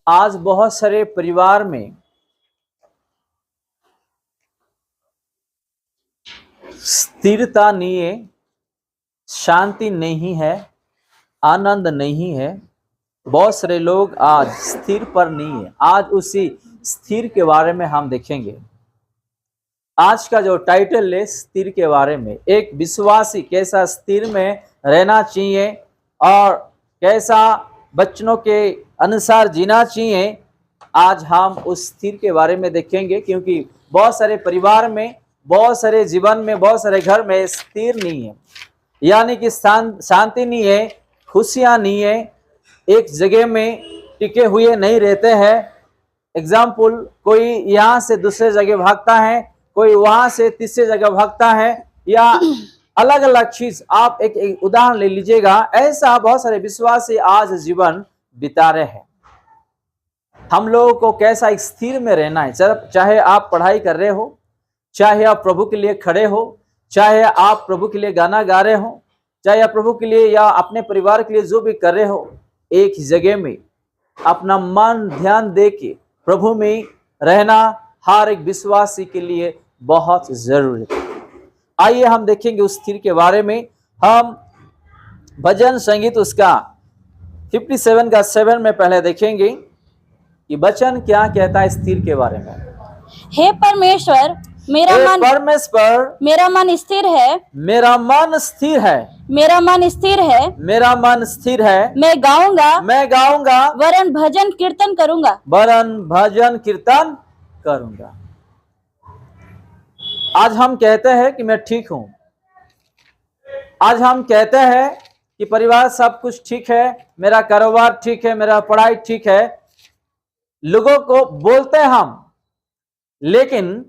आज बहुत सारे परिवार में स्थिरता नहीं है, शांति नहीं है, आनंद नहीं है। बहुत सारे लोग आज स्थिर पर नहीं है। आज उसी स्थिर के बारे में हम देखेंगे। आज का जो टाइटल है स्थिर के बारे में, एक विश्वासी कैसा स्थिर में रहना चाहिए और कैसा बच्चों के अनुसार जीना चाहिए, आज हम उस स्थिर के बारे में देखेंगे। क्योंकि बहुत सारे परिवार में, बहुत सारे जीवन में, बहुत सारे घर में स्थिर नहीं है, यानी कि शांति नहीं है, खुशियां नहीं है, एक जगह में टिके हुए नहीं रहते हैं। एग्जाम्पल, कोई यहाँ से दूसरे जगह भागता है, कोई वहां से तीसरे जगह भागता है, या अलग अलग चीज। आप एक उदाहरण ले लीजिएगा। ऐसा बहुत सारे विश्वासी आज जीवन बिता रहे हैं। हम लोगों को कैसा एक स्थिर में रहना है, चाहे आप पढ़ाई कर रहे हो, चाहे आप प्रभु के लिए खड़े हो, चाहे आप प्रभु के लिए गाना गा रहे हो, चाहे आप प्रभु के लिए या अपने परिवार के लिए जो भी कर रहे हो, एक ही जगह में अपना मन ध्यान दे के प्रभु में रहना हर एक विश्वासी के लिए बहुत जरूरी है। आइए हम देखेंगे उस स्थिर के बारे में। हम भजन संगीत उसका 57 का 7 में पहले देखेंगे कि वचन क्या कहता है स्थिर के बारे में। हे परमेश्वर, मेरा मन स्थिर है, मेरा मन स्थिर है, मेरा मन स्थिर है, मेरा मन स्थिर है। मैं गाऊंगा, वरन भजन कीर्तन करूंगा। आज हम कहते हैं कि मैं ठीक हूं, आज हम कहते हैं कि परिवार सब कुछ ठीक है, मेरा कारोबार ठीक है, मेरा पढ़ाई ठीक है, लोगों को बोलते हैं हम, लेकिन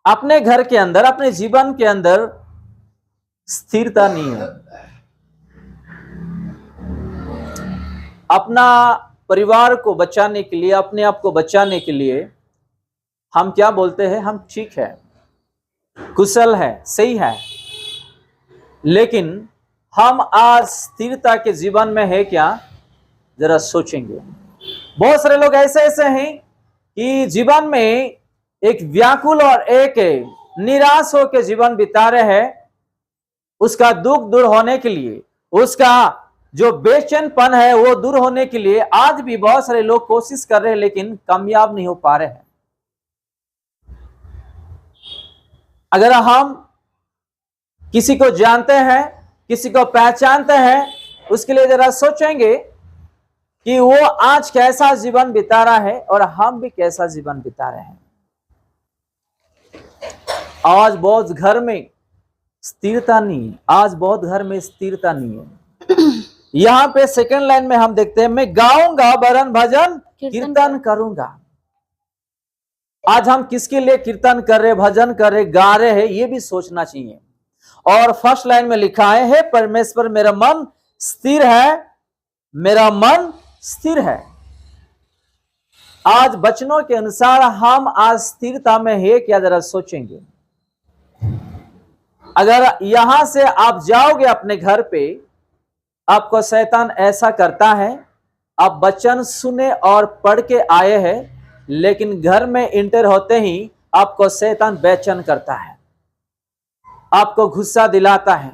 अपने घर के अंदर, अपने जीवन के अंदर स्थिरता नहीं है। अपना परिवार को बचाने के लिए, अपने आप को बचाने के लिए हम क्या बोलते हैं? हम ठीक है, कुशल है, सही है, लेकिन हम आज स्थिरता के जीवन में है क्या? जरा सोचेंगे। बहुत सारे लोग ऐसे हैं कि जीवन में एक व्याकुल और एक निराश होकर जीवन बिता रहे हैं। उसका दुख दूर होने के लिए, उसका जो बेचैनपन है वो दूर होने के लिए आज भी बहुत सारे लोग कोशिश कर रहे हैं, लेकिन कामयाब नहीं हो पा रहे हैं। अगर हम किसी को जानते हैं, किसी को पहचानते हैं, उसके लिए जरा सोचेंगे कि वो आज कैसा जीवन बिता रहा है और हम भी कैसा जीवन बिता रहे हैं। आज बहुत घर में स्थिरता नहीं है, आज बहुत घर में स्थिरता नहीं है। यहाँ पे सेकंड लाइन में हम देखते हैं, मैं गाऊंगा वरन भजन कीर्तन करूंगा। आज हम किसके लिए कीर्तन कर रहे, भजन कर रहे, गा रहे हैं, ये भी सोचना चाहिए। और फर्स्ट लाइन में लिखा है, हे परमेश्वर, मेरा मन स्थिर है, मेरा मन स्थिर है। आज वचनों के अनुसार हम आज स्थिरता में है क्या? जरा सोचेंगे। अगर यहां से आप जाओगे अपने घर पे, आपको शैतान ऐसा करता है, आप वचन सुने और पढ़ के आए हैं, लेकिन घर में इंटर होते ही आपको शैतान बेचैन करता है, आपको गुस्सा दिलाता है,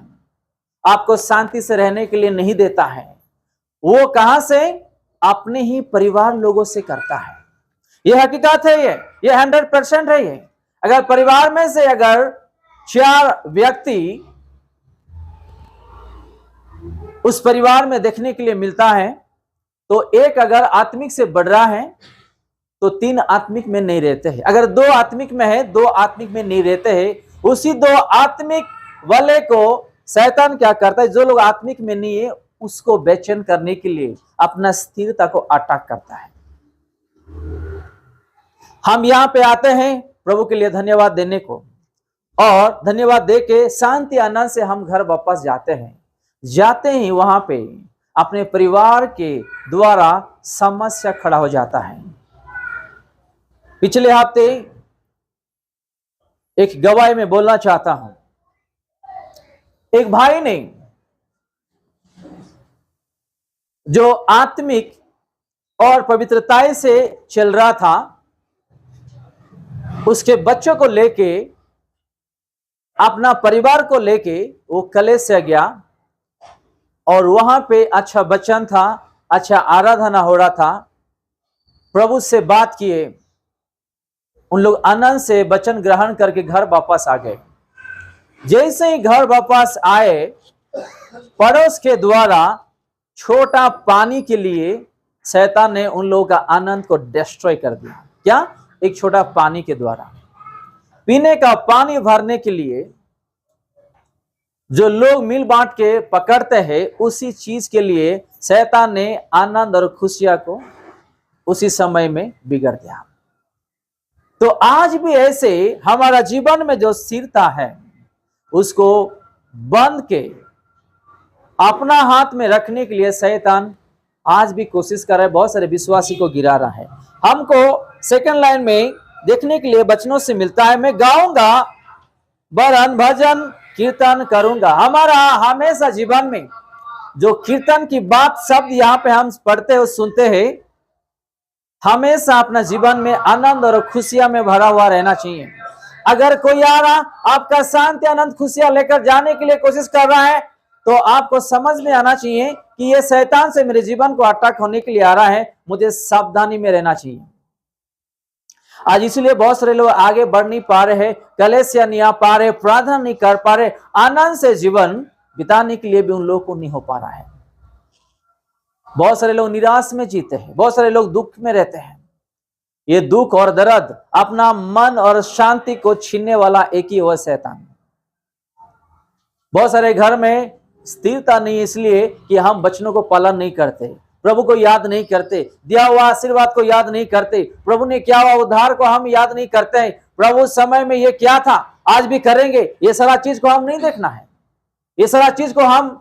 आपको शांति से रहने के लिए नहीं देता है। वो कहां से? अपने ही परिवार लोगों से करता है। यह हकीकत है, ये 100% है। ये अगर परिवार में से अगर 4 व्यक्ति उस परिवार में देखने के लिए मिलता है, तो एक अगर आत्मिक से बढ़ रहा है तो 3 आत्मिक में नहीं रहते हैं। अगर 2 आत्मिक में है, 2 आत्मिक में नहीं रहते हैं। उसी 2 आत्मिक वाले को शैतान क्या करता है? जो लोग आत्मिक में नहीं है उसको बेचैन करने के लिए अपना स्थिरता को अटैक करता है। हम यहां पे आते हैं प्रभु के लिए धन्यवाद देने को, और धन्यवाद दे के शांति आनंद से हम घर वापस जाते हैं। जाते ही वहां पे अपने परिवार के द्वारा समस्या खड़ा हो जाता है। पिछले हफ्ते एक गवाही में बोलना चाहता हूं। एक भाई ने जो आत्मिक और पवित्रताई से चल रहा था, उसके बच्चों को लेके, अपना परिवार को लेके वो कलेश से गया और वहां पे अच्छा वचन था, अच्छा आराधना हो रहा था, प्रभु से बात किए, उन लोग आनंद से वचन ग्रहण करके घर वापस आ गए। जैसे ही घर वापस आए, पड़ोस के द्वारा छोटा पानी के लिए शैतान ने उन लोगों का आनंद को डिस्ट्रॉय कर दिया। क्या? एक छोटा पानी के द्वारा, पीने का पानी भरने के लिए जो लोग मिल बांट के पकड़ते हैं, उसी चीज के लिए शैतान ने आनंद और खुशियां को उसी समय में बिगड़ दिया। तो आज भी ऐसे हमारा जीवन में जो स्थिरता है, उसको बंद के अपना हाथ में रखने के लिए शैतान आज भी कोशिश कर रहा है, बहुत सारे विश्वासी को गिरा रहा है। हमको सेकंड लाइन में देखने के लिए वचनों से मिलता है, मैं गाऊंगा वरन भजन कीर्तन करूंगा। हमारा हमेशा जीवन में जो कीर्तन की बात शब्द यहाँ पे हम पढ़ते और सुनते हैं, हमेशा अपना जीवन में आनंद और खुशियां में भरा हुआ रहना चाहिए। अगर कोई आ रहा आपका शांति आनंद खुशियां लेकर जाने के लिए कोशिश कर रहा है, तो आपको समझ में आना चाहिए कि ये शैतान से मेरे जीवन को अटैक होने के लिए आ रहा है, मुझे सावधानी में रहना चाहिए। आज इसलिए बहुत सारे लोग आगे बढ़ नहीं पा रहे हैं, कलेसिया नहीं आ पा रहे, प्रार्थना नहीं कर पा रहे, आनंद से जीवन बिताने के लिए भी उन लोगों को नहीं हो पा रहा है। बहुत सारे लोग निराश में जीते हैं, बहुत सारे लोग दुख में रहते हैं। ये दुख और दर्द अपना मन और शांति को छीनने वाला एक ही वह शैतान। बहुत सारे घर में स्थिरता नहीं, इसलिए कि हम वचनों को पालन नहीं करते, प्रभु को याद नहीं करते, दिया हुआ आशीर्वाद को याद नहीं करते, प्रभु ने किया हुआ उद्धार को हम याद नहीं करते हैं। प्रभु समय में ये क्या था, आज भी करेंगे, ये सारा चीज को हम नहीं देखना है, ये सारा चीज को हम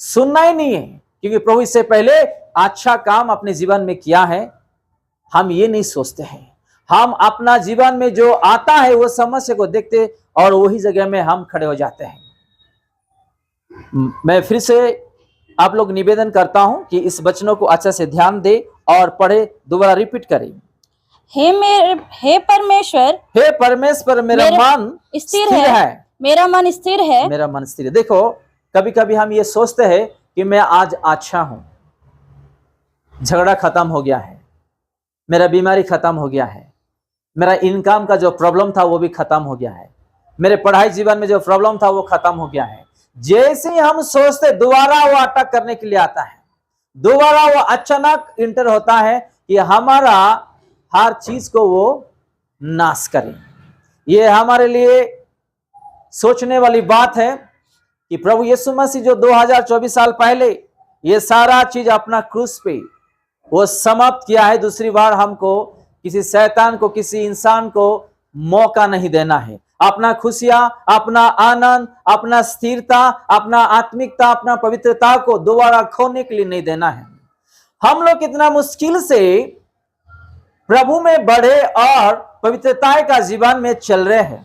सुनना ही नहीं है, क्योंकि प्रभु इससे पहले अच्छा काम अपने जीवन में किया है। हम ये नहीं सोचते हैं, हम अपना जीवन में जो आता है वो समस्या को देखते और वही जगह में हम खड़े हो जाते हैं। मैं फिर से आप लोग निवेदन करता हूं कि इस वचनों को अच्छे से ध्यान दे और पढ़े, दोबारा रिपीट करें। हे परमेश्वर, मेरा मन स्थिर है, मेरा मन स्थिर है, मेरा मन स्थिर है। देखो, कभी कभी हम ये सोचते हैं कि मैं आज अच्छा हूं, झगड़ा खत्म हो गया है, मेरा बीमारी खत्म हो गया है, मेरा इनकम का जो प्रॉब्लम था वो भी खत्म हो गया है, मेरे पढ़ाई जीवन में जो प्रॉब्लम था वो खत्म हो गया है। जैसे ही हम सोचते, दोबारा वो अटैक करने के लिए आता है, दोबारा वो अचानक इंटर होता है कि हमारा हर चीज को वो नाश करे। ये हमारे लिए सोचने वाली बात है कि प्रभु यीशु मसीह जो 2024 साल पहले ये सारा चीज अपना क्रूस पे वो समाप्त किया है, दूसरी बार हमको किसी शैतान को, किसी इंसान को मौका नहीं देना है। अपना खुशियां, अपना आनंद, अपना स्थिरता, अपना आत्मिकता, अपना पवित्रता को दोबारा खोने के लिए नहीं देना है। हम लोग कितना मुश्किल से प्रभु में बढ़े और पवित्रता का जीवन में चल रहे हैं।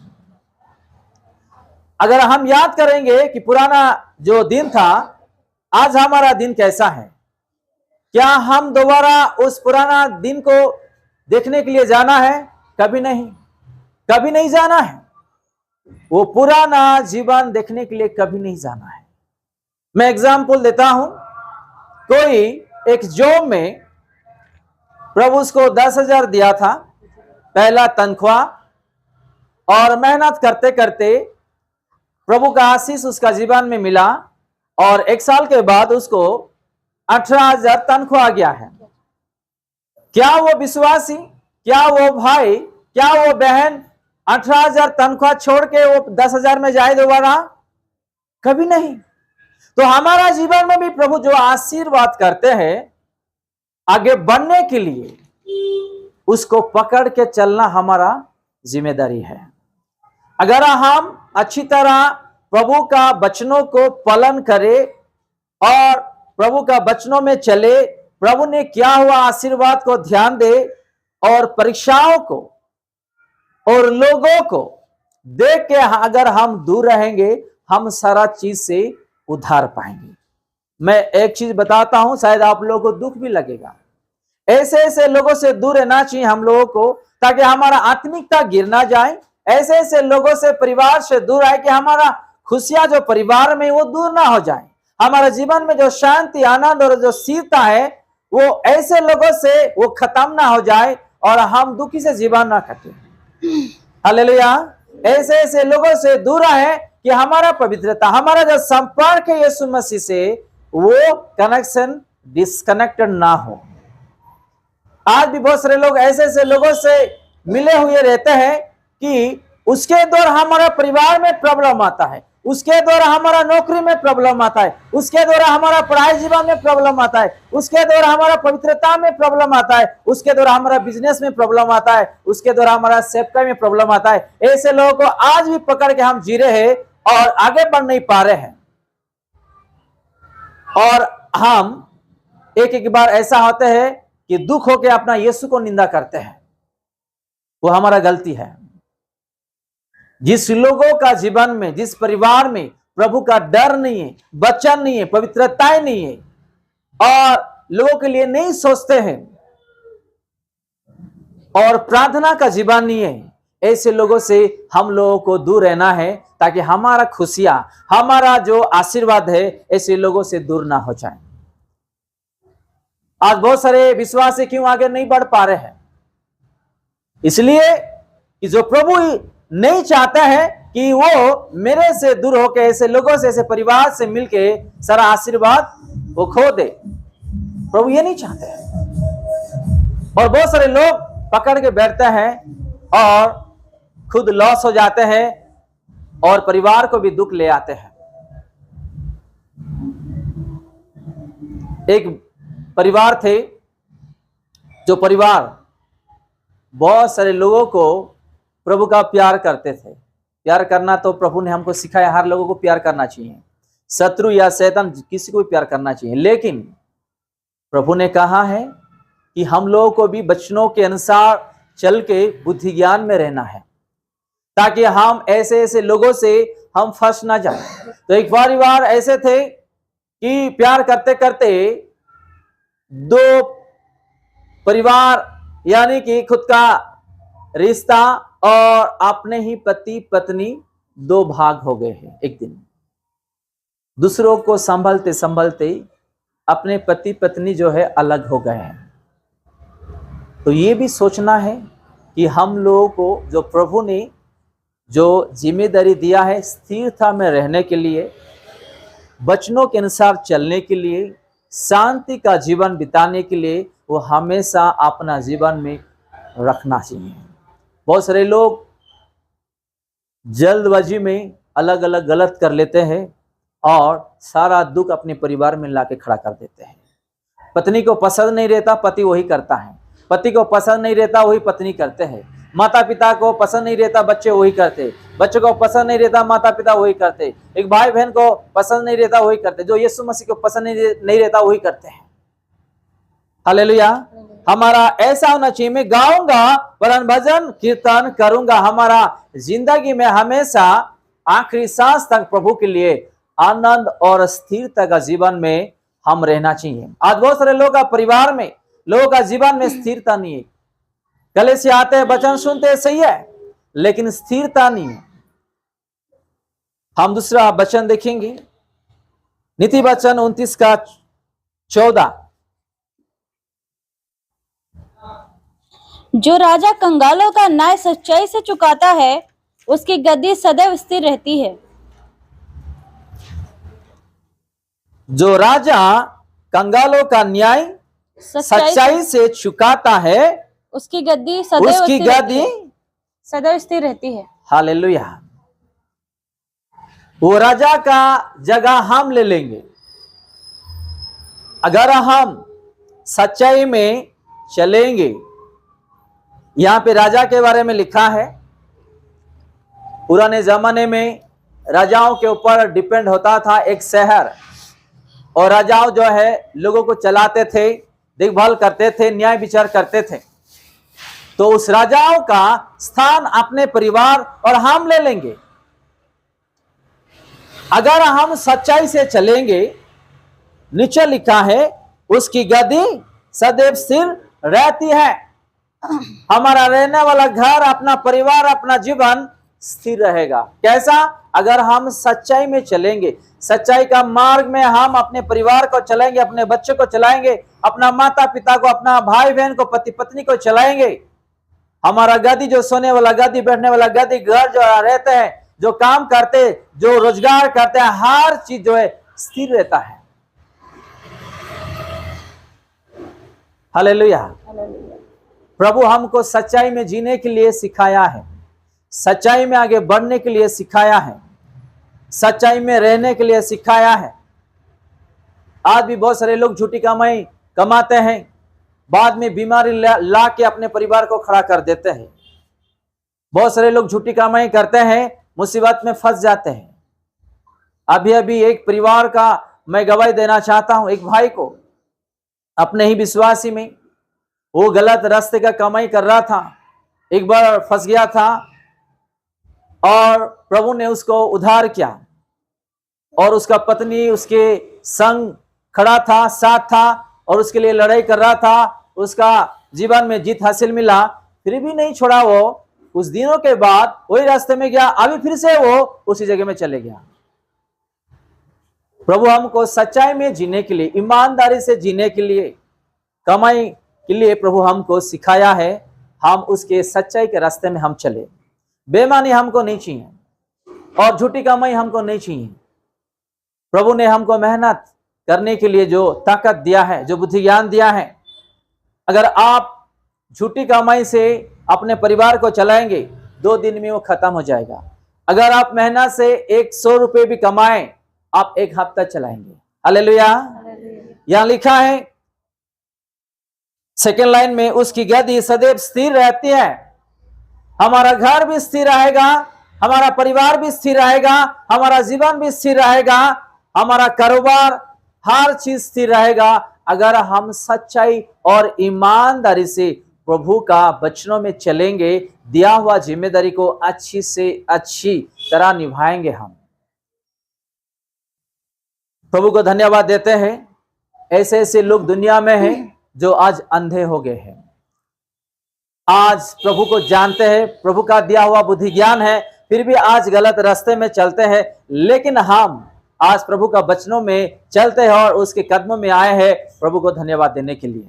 अगर हम याद करेंगे कि पुराना जो दिन था, आज हमारा दिन कैसा है, क्या हम दोबारा उस पुराना दिन को देखने के लिए जाना है? कभी नहीं, कभी नहीं जाना है। वो पुराना जीवन देखने के लिए कभी नहीं जाना है। मैं एग्जाम्पल देता हूं, कोई एक जॉब में प्रभु उसको 10,000 दिया था पहला तनख्वाह, और मेहनत करते करते प्रभु का आशीष उसका जीवन में मिला और 1 साल के बाद उसको 18,000 तनख्वाह आ गया है। क्या वो विश्वासी, क्या वो भाई, क्या वो बहन 18,000 तनख्वाह छोड़ के वो 10,000 में जाए दोबारा? कभी नहीं। तो हमारा जीवन में भी प्रभु जो आशीर्वाद करते हैं, आगे बढ़ने के लिए उसको पकड़ के चलना हमारा जिम्मेदारी है। अगर हम अच्छी तरह प्रभु का वचनों को पालन करें और प्रभु का वचनों में चले, प्रभु ने क्या हुआ आशीर्वाद को ध्यान दे और परीक्षाओं को और लोगों को देख के अगर हम दूर रहेंगे, हम सारा चीज से उधार पाएंगे। मैं एक चीज बताता हूं, शायद आप लोगों को दुख भी लगेगा। ऐसे ऐसे लोगों से दूर रहना चाहिए हम लोगों को, ताकि हमारा आत्मिकता गिर ना जाए। ऐसे ऐसे लोगों से, परिवार से दूर आए कि हमारा खुशियां जो परिवार में वो दूर ना हो जाए। हमारे जीवन में जो शांति, आनंद और जो स्थिरता है वो ऐसे लोगों से वो खत्म ना हो जाए और हम दुखी से जीवन ना कटे। हालेलुया। ऐसे ऐसे लोगों से दूर रहे कि हमारा पवित्रता, हमारा जो संपर्क है यीशु मसीह से, वो कनेक्शन डिस्कनेक्टेड ना हो। आज भी बहुत सारे लोग ऐसे ऐसे लोगों से मिले हुए रहते हैं कि उसके द्वारा हमारा परिवार में प्रॉब्लम आता है, उसके द्वारा हमारा नौकरी में प्रॉब्लम आता है, उसके द्वारा हमारा पढ़ाई जीवन में प्रॉब्लम आता है, उसके द्वारा हमारा पवित्रता में प्रॉब्लम आता है, उसके द्वारा हमारा बिजनेस में प्रॉब्लम आता है, उसके द्वारा हमारा सेवकाई में प्रॉब्लम आता है। ऐसे लोगों को आज भी पकड़ के हम जी रहे हैं और आगे बढ़ नहीं पा रहे हैं। और हम एक एक बार ऐसा होता है कि दुख होकर अपना यीशु को निंदा करते हैं, वो हमारा गलती है। जिस लोगों का जीवन में, जिस परिवार में प्रभु का डर नहीं है, वचन नहीं है, पवित्रता नहीं है और लोगों के लिए नहीं सोचते हैं और प्रार्थना का जीवन नहीं है, ऐसे लोगों से हम लोगों को दूर रहना है, ताकि हमारा खुशियां, हमारा जो आशीर्वाद है ऐसे लोगों से दूर ना हो जाए। आज बहुत सारे विश्वासी क्यों आगे नहीं बढ़ पा रहे हैं? इसलिए कि जो प्रभु नहीं चाहता है कि वो मेरे से दूर होकर ऐसे लोगों से, ऐसे परिवार से मिलके सारा आशीर्वाद वो खो दे। प्रभु ये नहीं चाहते हैं। और बहुत सारे लोग पकड़ के बैठते हैं और खुद लॉस हो जाते हैं और परिवार को भी दुख ले आते हैं। एक परिवार थे, जो परिवार बहुत सारे लोगों को प्रभु का प्यार करते थे। प्यार करना तो प्रभु ने हमको सिखाया, हर लोगों को प्यार करना चाहिए, शत्रु या शैतान किसी को भी प्यार करना चाहिए। लेकिन प्रभु ने कहा है कि हम लोगों को भी वचनों के अनुसार चल के बुद्धि ज्ञान में रहना है, ताकि हम ऐसे ऐसे लोगों से हम फंस ना जाए। तो एक परिवार ऐसे थे कि प्यार करते करते दो परिवार, यानी कि खुद का रिश्ता और अपने ही पति पत्नी दो भाग हो गए हैं। एक दिन दूसरों को संभलते संभलते अपने पति पत्नी जो है अलग हो गए हैं। तो ये भी सोचना है कि हम लोगों को जो प्रभु ने जो जिम्मेदारी दिया है स्थिरता में रहने के लिए, वचनों के अनुसार चलने के लिए, शांति का जीवन बिताने के लिए, वो हमेशा अपना जीवन में रखना चाहिए। बहुत सारे लोग जल्दबाजी में अलग अलग गलत कर लेते हैं और सारा दुख अपने परिवार में लाके खड़ा कर देते हैं। पत्नी को पसंद नहीं रहता, पति वही करता है। पति को पसंद नहीं रहता, वही पत्नी करते हैं। माता पिता को पसंद नहीं रहता, बच्चे वही करते। बच्चे को पसंद नहीं रहता, माता पिता वही करते। एक भाई बहन को पसंद नहीं रहता, वही करते। जो यीशु मसीह को पसंद नहीं रहता, वही करते हैं। हालेलुया। हमारा ऐसा होना चाहिए, मैं गाऊंगा वरन भजन कीर्तन करूंगा। हमारा जिंदगी में हमेशा आखिरी सांस तक प्रभु के लिए आनंद और स्थिरता का जीवन में हम रहना चाहिए। आज बहुत सारे लोग का परिवार में, लोगों का जीवन में स्थिरता नहीं है। गले से आते हैं, वचन सुनते हैं, सही है, लेकिन स्थिरता नहीं है। हम दूसरा वचन देखेंगे, नीति वचन 29 का 14। जो राजा कंगालों का न्याय सच्चाई से चुकाता है, उसकी गद्दी सदैव स्थिर रहती है। जो राजा कंगालों का न्याय सच्चाई से चुकाता है, उसकी गद्दी सदैव स्थिर रहती है। हालेलुया। वो राजा का जगह हम ले लेंगे अगर हम सच्चाई में चलेंगे। यहां पे राजा के बारे में लिखा है, पुराने जमाने में राजाओं के ऊपर डिपेंड होता था एक शहर, और राजाओं जो है लोगों को चलाते थे, देखभाल करते थे, न्याय विचार करते थे। तो उस राजाओं का स्थान अपने परिवार और हम ले लेंगे अगर हम सच्चाई से चलेंगे। नीचे लिखा है उसकी गद्दी सदैव स्थिर रहती है, हमारा रहने वाला घर, अपना परिवार, अपना जीवन स्थिर रहेगा। कैसा? अगर हम सच्चाई में चलेंगे, सच्चाई का मार्ग में हम अपने परिवार को चलाएंगे, अपने बच्चों को चलाएंगे, अपना माता पिता को, अपना भाई बहन को, पति पत्नी को चलाएंगे। हमारा गद्दी, जो सोने वाला गद्दी, बैठने वाला गद्दी, घर जो रहते हैं, जो काम करते, जो रोजगार करते हैं, हर चीज जो है स्थिर रहता है। हालेलुया। प्रभु हमको सच्चाई में जीने के लिए सिखाया है, सच्चाई में आगे बढ़ने के लिए सिखाया है, सच्चाई में रहने के लिए सिखाया है। आज भी बहुत सारे लोग झूठी कमाई कमाते हैं, बाद में बीमारी ला के अपने परिवार को खड़ा कर देते हैं। बहुत सारे लोग झूठी कमाई करते हैं, मुसीबत में फंस जाते हैं। अभी अभी एक परिवार का मैं गवाही देना चाहता हूं। एक भाई को, अपने ही विश्वासी में, वो गलत रास्ते का कमाई कर रहा था, एक बार फंस गया था और प्रभु ने उसको उद्धार किया। और उसका पत्नी उसके संग खड़ा था, साथ था और उसके लिए लड़ाई कर रहा था। उसका जीवन में जीत हासिल मिला, फिर भी नहीं छोड़ा वो। कुछ दिनों के बाद वही रास्ते में गया, अभी फिर से वो उसी जगह में चले गया। प्रभु हमको सच्चाई में जीने के लिए, ईमानदारी से जीने के लिए, कमाई के लिए प्रभु हमको सिखाया है। हम उसके सच्चाई के रास्ते में हम चले। बेईमानी हमको नहीं चाहिए और झूठी कमाई हमको नहीं चाहिए। प्रभु ने हमको मेहनत करने के लिए जो ताकत दिया है, जो बुद्धि ज्ञान दिया है, अगर आप झूठी कमाई से अपने परिवार को चलाएंगे, 2 दिन में वो खत्म हो जाएगा। अगर आप मेहनत से 100 रुपए भी कमाएं, आप 1 हफ्ता चलाएंगे। हालेलुया। यहां लिखा है सेकेंड लाइन में, उसकी गद्दी सदैव स्थिर रहती है। हमारा घर भी स्थिर रहेगा, हमारा परिवार भी स्थिर रहेगा, हमारा जीवन भी स्थिर रहेगा, हमारा कारोबार, हर चीज स्थिर रहेगा अगर हम सच्चाई और ईमानदारी से प्रभु का वचनों में चलेंगे, दिया हुआ जिम्मेदारी को अच्छी से अच्छी तरह निभाएंगे। हम प्रभु को धन्यवाद देते हैं। ऐसे ऐसे लोग दुनिया में हैं जो आज अंधे हो गए हैं, आज प्रभु को जानते हैं, प्रभु का दिया हुआ बुद्धि ज्ञान है, फिर भी आज गलत रास्ते में चलते हैं। लेकिन हम आज प्रभु का वचनों में चलते हैं और उसके कदमों में आए हैं प्रभु को धन्यवाद देने के लिए।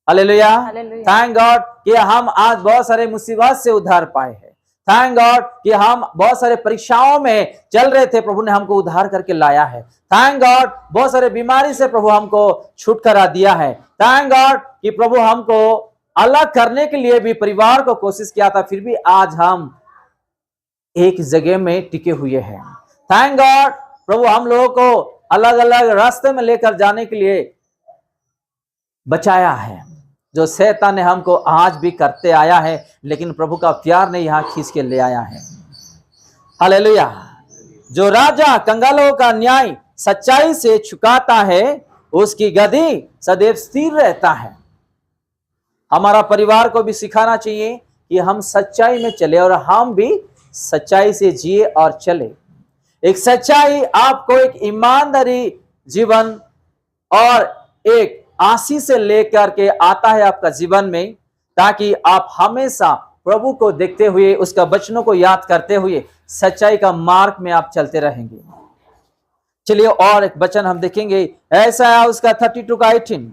हालेलुया। थैंक गॉड कि हम आज बहुत सारे मुसीबत से उद्धार पाए हैं। थैंक गॉड कि हम बहुत सारे परीक्षाओं में चल रहे थे, प्रभु ने हमको उद्धार करके लाया है। थैंक गॉड बहुत सारे बीमारी से प्रभु हमको छुटकारा दिया है। थैंक गॉड कि प्रभु हमको अलग करने के लिए भी परिवार को कोशिश किया था, फिर भी आज हम एक जगह में टिके हुए हैं। थैंक गॉड प्रभु हम लोगों को अलग अलग रास्ते में लेकर जाने के लिए बचाया है, जो शैतान ने हमको आज भी करते आया है, लेकिन प्रभु का प्यार ने यहां खींच के ले आया है। हालेलुया। जो राजा कंगालों का न्याय सच्चाई से चुकाता है, उसकी गद्दी सदैव स्थिर रहता है। हमारा परिवार को भी सिखाना चाहिए कि हम सच्चाई में चले और हम भी सच्चाई से जिए और चले। एक सच्चाई आपको एक ईमानदारी जीवन और एक आशीष से लेकर के आता है आपका जीवन में, ताकि आप हमेशा प्रभु को देखते हुए, उसका वचनों को याद करते हुए सच्चाई का मार्ग में आप चलते रहेंगे। चलिए और एक वचन हम देखेंगे, ऐसा है उसका 32 का 18।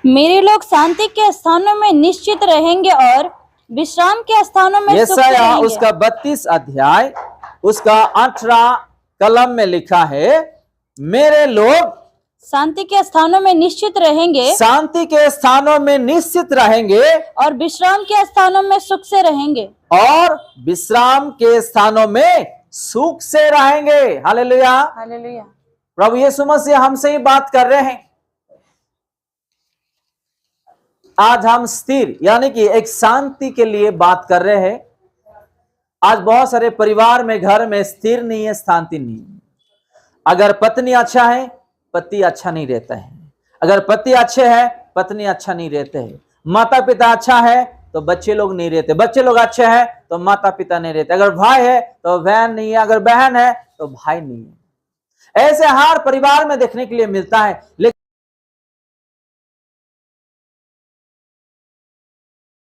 मेरे लोग शांति के स्थानों में निश्चित रहेंगे और विश्राम के स्थानों में सुख से रहेंगे। उसका 32 अध्याय उसका 18 कलम में लिखा है, मेरे लोग शांति के स्थानों में निश्चित रहेंगे, शांति के स्थानों में निश्चित रहेंगे और विश्राम के स्थानों में सुख से रहेंगे, और विश्राम के स्थानों में सुख से रहेंगे। हालेलुया। हालेलुया। प्रभु यीशु मसीह हमसे ही बात कर रहे हैं। आज हम स्थिर यानी कि एक शांति के लिए बात कर रहे हैं। आज बहुत सारे परिवार में, घर में स्थिर नहीं है, शांति नहीं है। अगर पत्नी अच्छा है, पति अच्छा नहीं रहता है। अगर पति अच्छे हैं, पत्नी अच्छा नहीं रहते हैं। माता पिता अच्छा है तो बच्चे लोग नहीं रहते, बच्चे लोग अच्छे हैं तो माता पिता नहीं रहते। अगर भाई है तो बहन नहीं है, अगर बहन है तो भाई नहीं है। ऐसे हर परिवार में देखने के लिए मिलता है, लेकिन